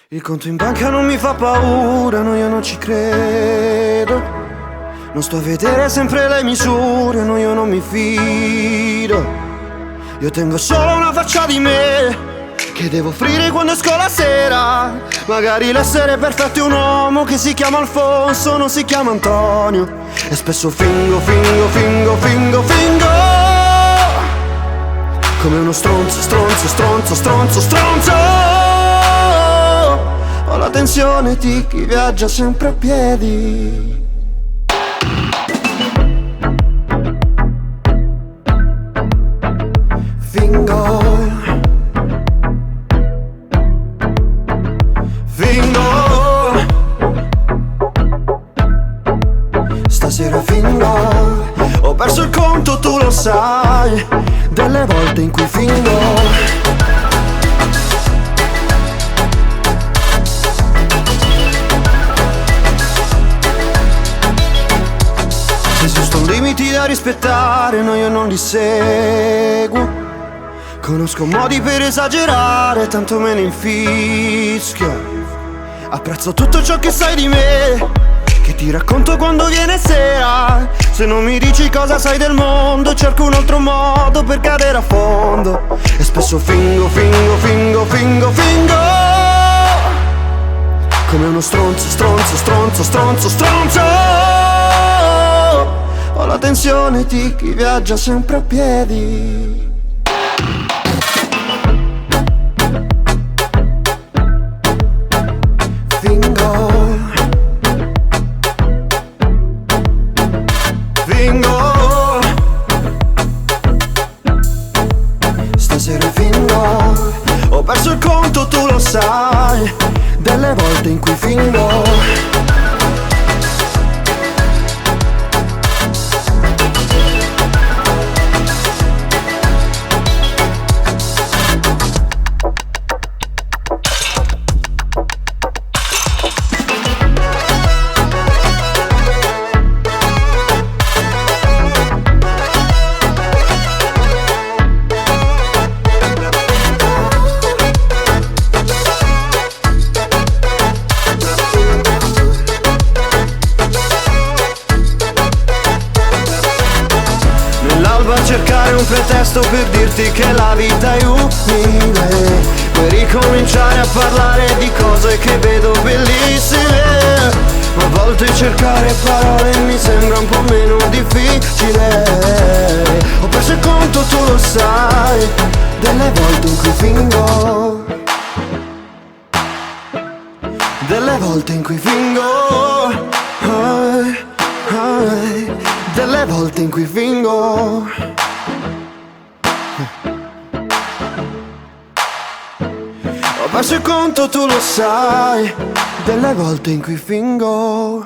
Il conto in banca non mi fa paura, no, io non ci credo. Non sto a vedere sempre le misure, no, io non mi fido. Io tengo solo una faccia di me che devo offrire quando esco la sera. Magari l'essere perfetto è un uomo che si chiama Alfonso, non si chiama Antonio. E spesso fingo come uno stronzo. Ho la tensione di chi viaggia sempre a piedi. Stasera fingo, ho perso il conto, tu lo sai, delle volte in cui fingo. Se esistono limiti da rispettare, no, io non li seguo. Conosco modi per esagerare, tanto me ne infischio. Apprezzo tutto ciò che sai di me, che ti racconto quando viene sera. Se non mi dici cosa sai del mondo, cerco un altro modo per cadere a fondo. E spesso fingo come uno stronzo. Ho la tensione di chi viaggia sempre a piedi. Stasera fingo, ho perso il conto, tu lo sai, delle volte in cui fingo. A cercare un pretesto per dirti che la vita è umile, per ricominciare a parlare di cose che vedo bellissime. Ma a volte cercare parole mi sembra un po' meno difficile. Ho perso il conto, tu lo sai, delle volte in cui fingo. Delle volte in cui fingo. Delle volte in cui fingo. Ho perso il conto, tu lo sai, delle volte in cui fingo.